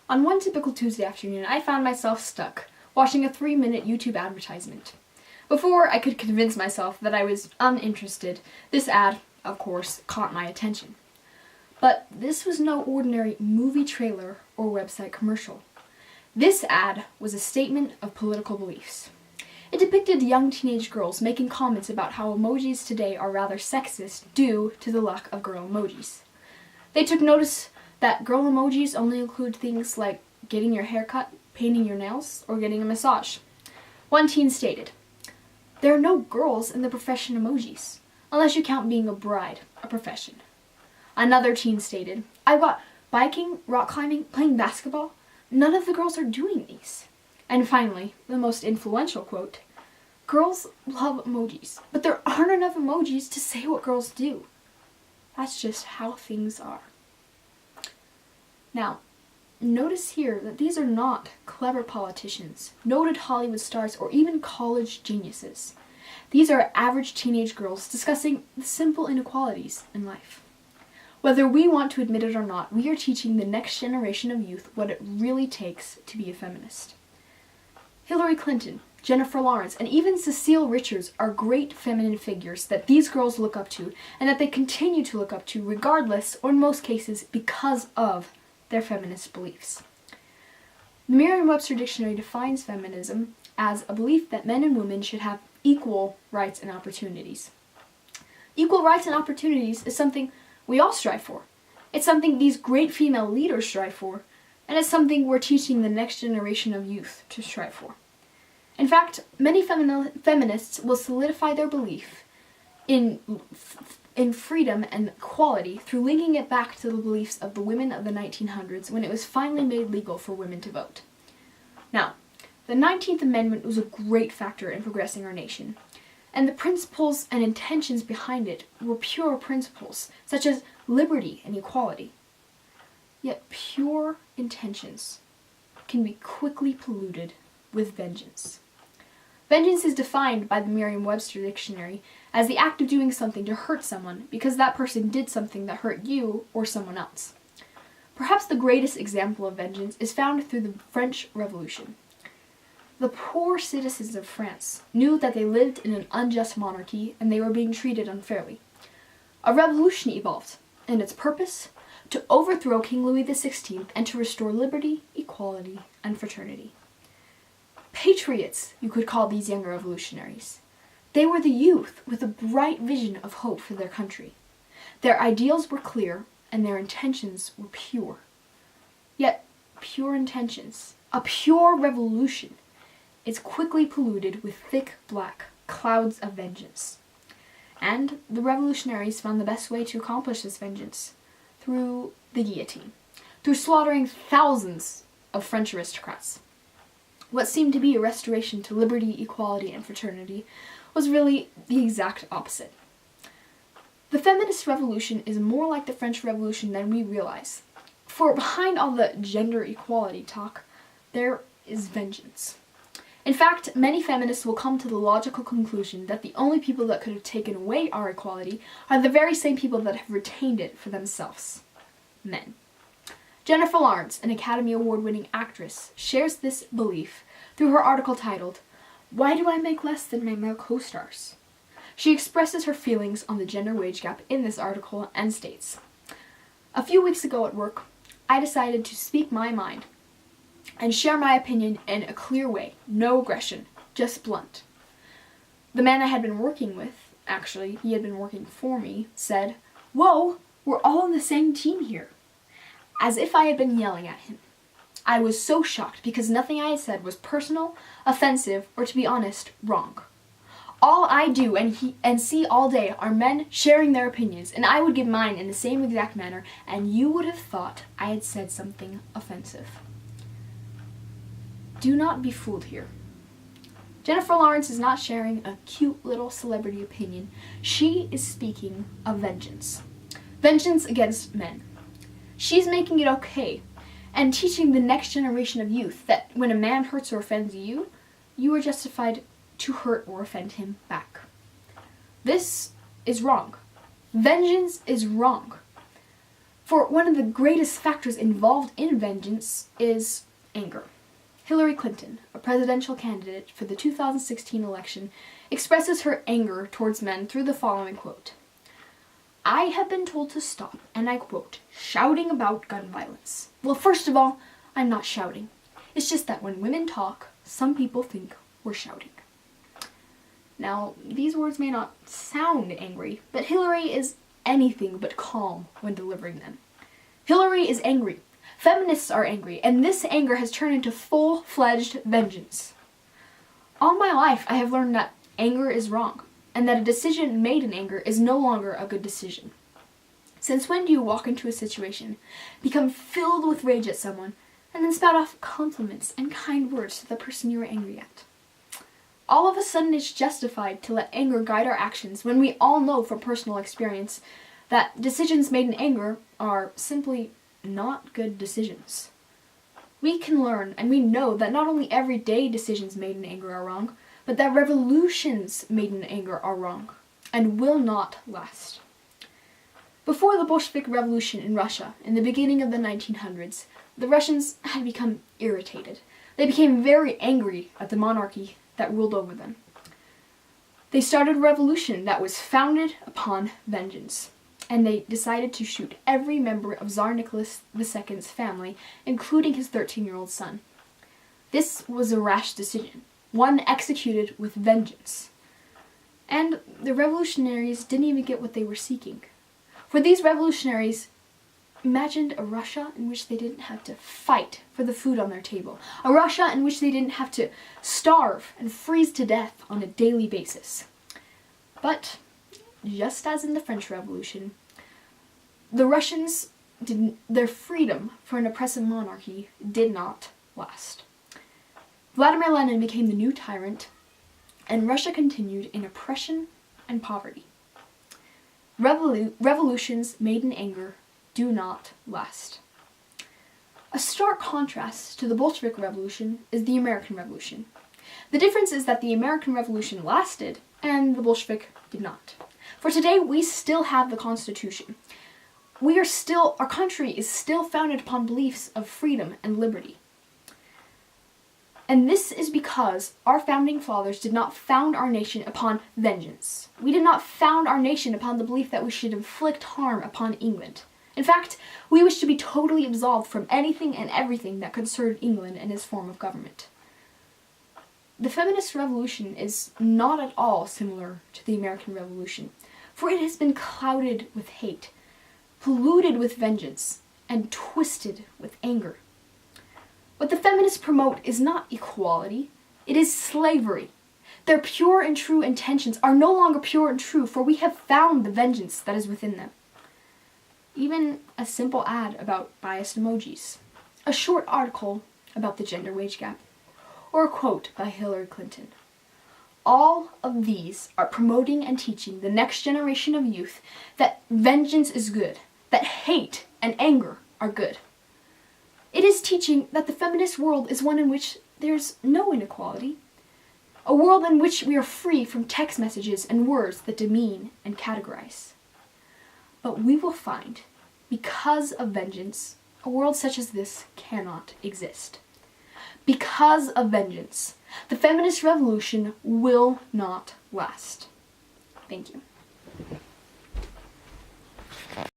On one typical Tuesday afternoon, I found myself stuck, watching a 3-minute YouTube advertisement. Before I could convince myself that I was uninterested, this ad, of course, caught my attention. But this was no ordinary movie trailer or website commercial. This ad was a statement of political beliefs. It depicted young teenage girls making comments about how emojis today are rather sexist due to the lack of girl emojis. They took notice that girl emojis only include things like getting your hair cut, painting your nails, or getting a massage. One teen stated, "There are no girls in the profession emojis, unless you count being a bride, a profession." Another teen stated, "I've got biking, rock climbing, playing basketball. None of the girls are doing these." And finally, the most influential quote, "Girls love emojis, but there aren't enough emojis to say what girls do. That's just how things are." Now, notice here that these are not clever politicians, noted Hollywood stars, or even college geniuses. These are average teenage girls discussing the simple inequalities in life. Whether we want to admit it or not, we are teaching the next generation of youth what it really takes to be a feminist. Hillary Clinton, Jennifer Lawrence, and even Cecile Richards are great feminine figures that these girls look up to and that they continue to look up to regardless, or in most cases, because of their feminist beliefs. The Merriam-Webster Dictionary defines feminism as a belief that men and women should have equal rights and opportunities. Equal rights and opportunities is something we all strive for. It's something these great female leaders strive for, and it's something we're teaching the next generation of youth to strive for. In fact, many feminists will solidify their belief in freedom and equality through linking it back to the beliefs of the women of the 1900s when it was finally made legal for women to vote. Now, the 19th Amendment was a great factor in progressing our nation, and the principles and intentions behind it were pure principles, such as liberty and equality. Yet pure intentions can be quickly polluted with vengeance. Vengeance is defined by the Merriam-Webster Dictionary as the act of doing something to hurt someone because that person did something that hurt you or someone else. Perhaps the greatest example of vengeance is found through the French Revolution. The poor citizens of France knew that they lived in an unjust monarchy and they were being treated unfairly. A revolution evolved, and its purpose? To overthrow King Louis XVI and to restore liberty, equality, and fraternity. Patriots, you could call these younger revolutionaries. They were the youth with a bright vision of hope for their country. Their ideals were clear, and their intentions were pure. Yet, pure intentions, a pure revolution, is quickly polluted with thick black clouds of vengeance. And the revolutionaries found the best way to accomplish this vengeance through the guillotine, through slaughtering thousands of French aristocrats. What seemed to be a restoration to liberty, equality, and fraternity was really the exact opposite. The feminist revolution is more like the French Revolution than we realize. For behind all the gender equality talk, there is vengeance. In fact, many feminists will come to the logical conclusion that the only people that could have taken away our equality are the very same people that have retained it for themselves: men. Jennifer Lawrence, an Academy Award-winning actress, shares this belief through her article titled, "Why Do I Make Less Than My Male Co-Stars?" She expresses her feelings on the gender wage gap in this article and states, "A few weeks ago at work, I decided to speak my mind and share my opinion in a clear way, no aggression, just blunt. The man I had been working with, actually, he had been working for me, said, 'Whoa, we're all on the same team here,' as if I had been yelling at him. I was so shocked because nothing I had said was personal, offensive, or to be honest, wrong. All I do and see all day are men sharing their opinions, and I would give mine in the same exact manner, and you would have thought I had said something offensive." Do not be fooled here. Jennifer Lawrence is not sharing a cute little celebrity opinion. She is speaking of vengeance. Vengeance against men. She's making it okay and teaching the next generation of youth that when a man hurts or offends you, you are justified to hurt or offend him back. This is wrong. Vengeance is wrong. For one of the greatest factors involved in vengeance is anger. Hillary Clinton, a presidential candidate for the 2016 election, expresses her anger towards men through the following quote: "I have been told to stop," and I quote, "shouting about gun violence." Well, first of all, I'm not shouting. It's just that when women talk, some people think we're shouting. Now, these words may not sound angry, but Hillary is anything but calm when delivering them. Hillary is angry. Feminists are angry, and this anger has turned into full-fledged vengeance. All my life, I have learned that anger is wrong, and that a decision made in anger is no longer a good decision. Since when do you walk into a situation, become filled with rage at someone, and then spout off compliments and kind words to the person you are angry at? All of a sudden it's justified to let anger guide our actions when we all know from personal experience that decisions made in anger are simply not good decisions. We can learn and we know that not only everyday decisions made in anger are wrong, but that revolutions made in anger are wrong and will not last. Before the Bolshevik Revolution in Russia in the beginning of the 1900s, the Russians had become irritated. They became very angry at the monarchy that ruled over them. They started a revolution that was founded upon vengeance, and they decided to shoot every member of Tsar Nicholas II's family, including his 13-year-old son. This was a rash decision, one executed with vengeance. And the revolutionaries didn't even get what they were seeking. For these revolutionaries imagined a Russia in which they didn't have to fight for the food on their table, a Russia in which they didn't have to starve and freeze to death on a daily basis. But just as in the French Revolution, the Russians their freedom for an oppressive monarchy did not last. Vladimir Lenin became the new tyrant, and Russia continued in oppression and poverty. Revolutions made in anger do not last. A stark contrast to the Bolshevik Revolution is the American Revolution. The difference is that the American Revolution lasted and the Bolshevik did not. For today, we still have the Constitution. Our country is still founded upon beliefs of freedom and liberty. And this is because our founding fathers did not found our nation upon vengeance. We did not found our nation upon the belief that we should inflict harm upon England. In fact, we wish to be totally absolved from anything and everything that concerned England and its form of government. The Feminist Revolution is not at all similar to the American Revolution, for it has been clouded with hate, polluted with vengeance, and twisted with anger. What the feminists promote is not equality, it is slavery. Their pure and true intentions are no longer pure and true, for we have found the vengeance that is within them. Even a simple ad about biased emojis, a short article about the gender wage gap, or a quote by Hillary Clinton. All of these are promoting and teaching the next generation of youth that vengeance is good, that hate and anger are good. It is teaching that the feminist world is one in which there's no inequality, a world in which we are free from text messages and words that demean and categorize. But we will find, because of vengeance, a world such as this cannot exist. Because of vengeance, the feminist revolution will not last. Thank you.